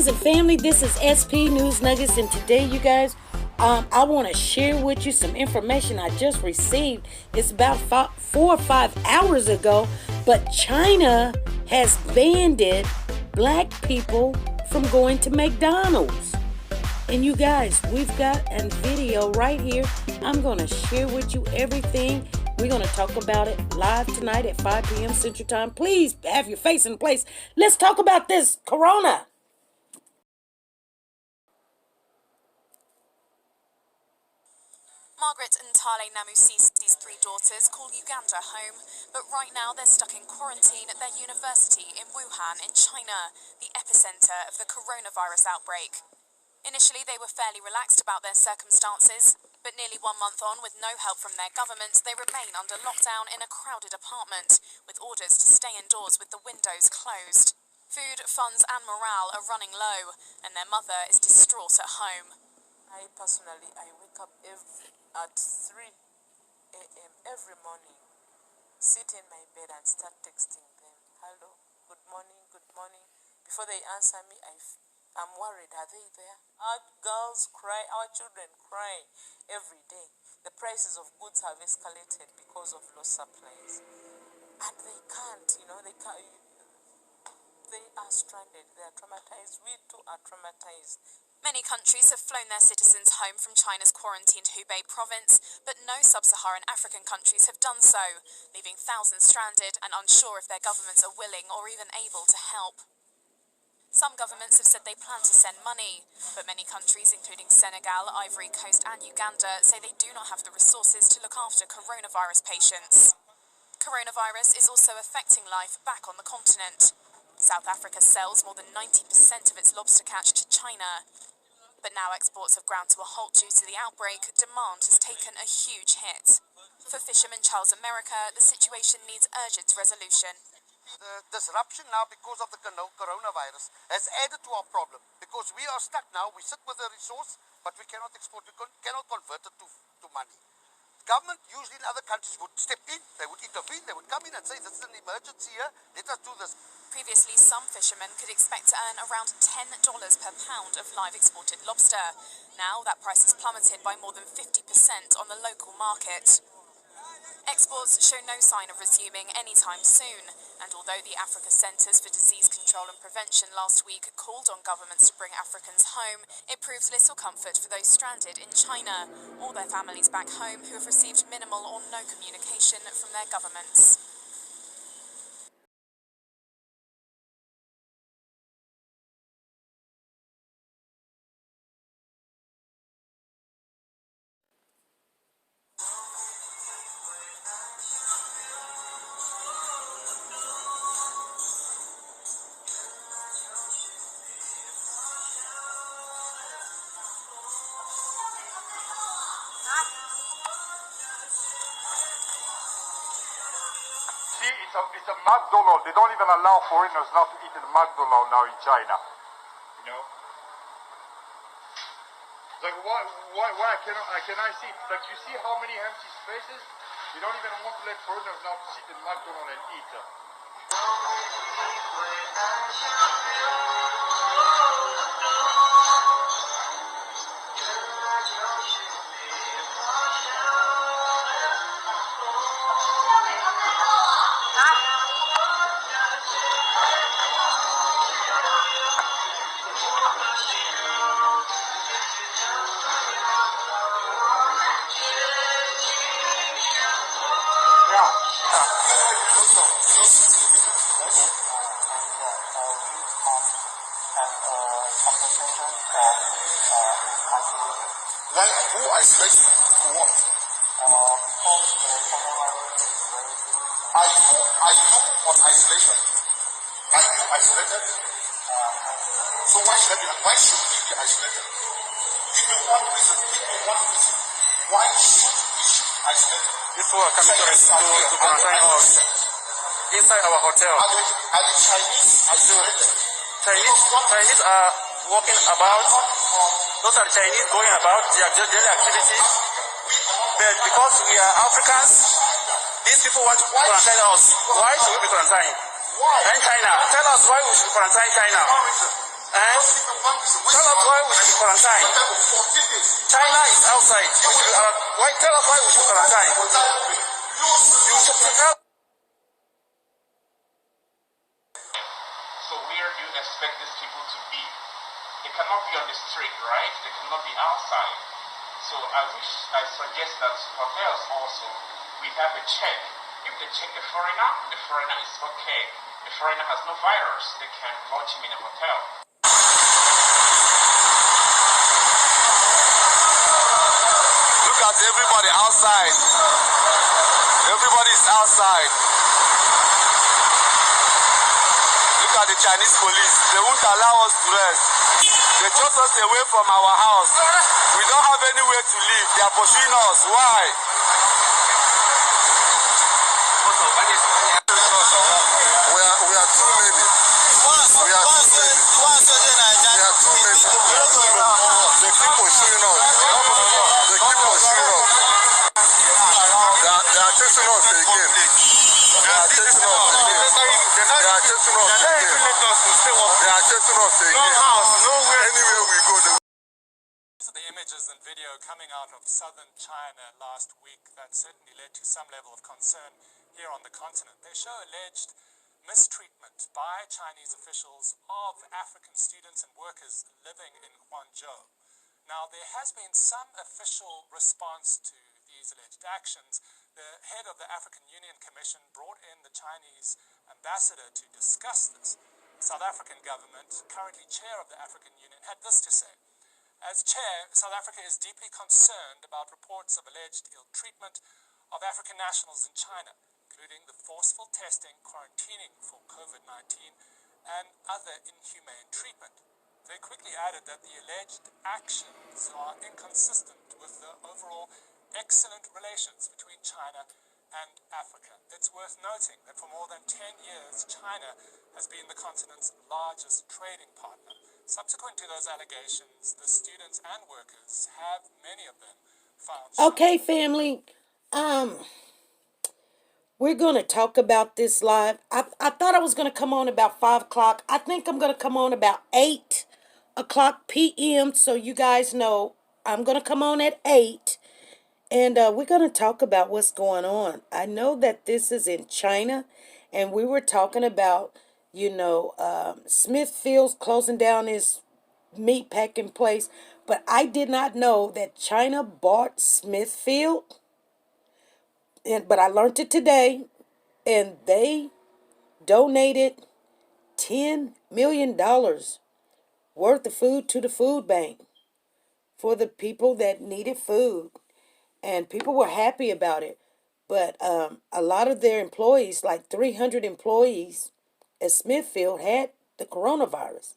friends and family, this is SP News Nuggets, and today, you guys, I want to share with you some information I just received. It's about 4 or 5 hours ago, but China has banned black people from going to McDonald's. And you guys, we've got a video right here. I'm going to share with you everything. We're going to talk about it live tonight at 5 p.m. Central Time. Please have your face in place. Let's talk about this corona. Margaret and Tale Namusisi's 3 daughters call Uganda home, but right now they're stuck in quarantine at their university in Wuhan in China, the epicenter of the coronavirus outbreak. Initially, they were fairly relaxed about their circumstances, but nearly 1 month on, with no help from their government, they remain under lockdown in a crowded apartment, with orders to stay indoors with the windows closed. Food, funds and morale are running low, and their mother is distraught at home. I wake up at 3 a.m. every morning, sit in my bed and start texting them. Hello, good morning, good morning. Before they answer me, I'm worried. Are they there? Our girls cry, our children cry every day. The prices of goods have escalated because of low supplies. And they can't, they are stranded. They are traumatized. We too are traumatized. Many countries have flown their citizens home from China's quarantined Hubei province, but no sub-Saharan African countries have done so, leaving thousands stranded and unsure if their governments are willing or even able to help. Some governments have said they plan to send money, but many countries, including Senegal, Ivory Coast and Uganda, say they do not have the resources to look after coronavirus patients. Coronavirus is also affecting life back on the continent. South Africa sells more than 90% of its lobster catch to China. But now exports have ground to a halt due to the outbreak. Demand has taken a huge hit. For fisherman Charles America, the situation needs urgent resolution. The disruption now because of the coronavirus has added to our problem because we are stuck now. We sit with a resource, but we cannot export, we cannot convert it to money. Government usually in other countries would step in, they would intervene, they would come in and say, this is an emergency here, let us do this. Previously, some fishermen could expect to earn around $10 per pound of live exported lobster. Now, that price has plummeted by more than 50% on the local market. Exports show no sign of resuming anytime soon, and although the Africa Centres for Disease Control and Prevention last week called on governments to bring Africans home, it proves little comfort for those stranded in China or their families back home who have received minimal or no communication from their governments. It's a McDonald's. They don't even allow foreigners not to eat in McDonald's now in China. You know? Like why can I see? Like you see how many empty spaces? They don't even want to let foreigners now to sit in McDonald's and eat. Why? Who isolates you? For what? I do on isolation. Are you isolated? So why should we be isolated? Give me one reason. Why should we be isolated? People are coming to quarantine us inside our hotel. Are the Chinese isolated? Chinese are walking about. Those are Chinese going about their daily activities. But because we are Africans, these people want to quarantine us. Why should we be quarantined? Why? And China. Tell us why we should quarantine China. and tell us why we should quarantine. China is outside. Tell us why we should quarantine. You should tell. So where do you expect these people to be? They cannot be on the street, right? They cannot be outside. So I suggest that hotels also, we have a check. If they check the foreigner is okay. The foreigner has no virus, they can lodge him in a hotel. Look at everybody outside. Everybody's outside. Look at the Chinese police. They won't allow us to rest. They chased us away from our house. We don't have anywhere to live. They are pursuing us. Why? We are too many. We are too many. They are too many. They keep pursuing us. They keep pursuing us. They are chasing us again. They are chasing us again. They are chasing us again. They are chasing us again. Anywhere we go, These are the images and video coming out of southern China last week that certainly led to some level of concern here on the continent. They show alleged mistreatment by Chinese officials of African students and workers living in Guangzhou. Now, there has been some official response to these alleged actions. The head of the African Union Commission brought in the Chinese ambassador to discuss this. The South African government, currently chair of the African Union, had this to say. As chair, South Africa is deeply concerned about reports of alleged ill treatment of African nationals in China, including the forceful testing, quarantining for COVID-19, and other inhumane treatment. They quickly added that the alleged actions are inconsistent with the overall excellent relations between China and Africa. It's worth noting that for more than 10 years, China has been the continent's largest trading partner. Subsequent to those allegations, the students and workers have, many of them, found... Okay, family. We're going to talk about this live. I thought I was going to come on about 5 o'clock. I think I'm going to come on about 8 o'clock p.m. So you guys know I'm going to come on at 8. And we're going to talk about what's going on. I know that this is in China. And we were talking about, Smithfield's closing down his meat packing place. But I did not know that China bought Smithfield. But I learned it today, and they donated $10 million worth of food to the food bank for the people that needed food. And people were happy about it. But a lot of their employees, like 300 employees at Smithfield, had the coronavirus.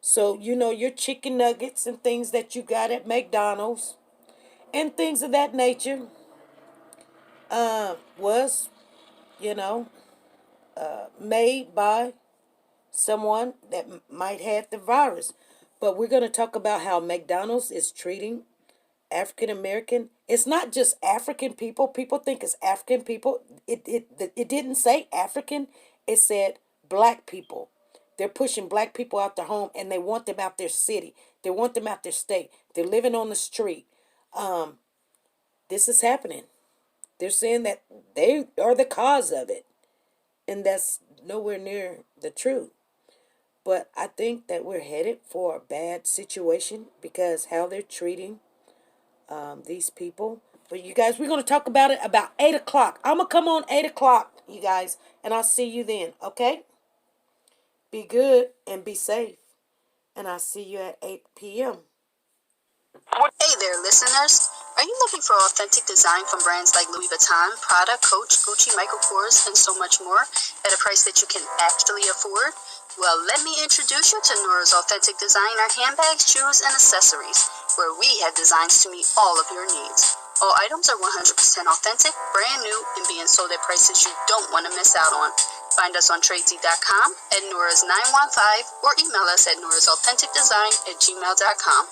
So, your chicken nuggets and things that you got at McDonald's and things of that nature was, made by someone that might have the virus. But we're going to talk about how McDonald's is treating African American. It's not just African people. People think it's African people. It didn't say African. It said black people. They're pushing black people out their home, and they want them out their city. They want them out their state. They're living on the street. This is happening. They're saying that they are the cause of it. And that's nowhere near the truth. But I think that we're headed for a bad situation because how they're treating these people. But you guys, we're going to talk about it about 8 o'clock. I'm going to come on 8 o'clock, you guys. And I'll see you then, okay? Be good and be safe. And I'll see you at 8 p.m. Hey there, listeners. Are you looking for authentic design from brands like Louis Vuitton, Prada, Coach, Gucci, Michael Kors, and so much more at a price that you can actually afford? Well, let me introduce you to Nora's Authentic Designer handbags, shoes, and accessories, where we have designs to meet all of your needs. All items are 100% authentic, brand new, and being sold at prices you don't want to miss out on. Find us on Tradesy.com, at Nora's 915, or email us at norasauthenticdesign@gmail.com.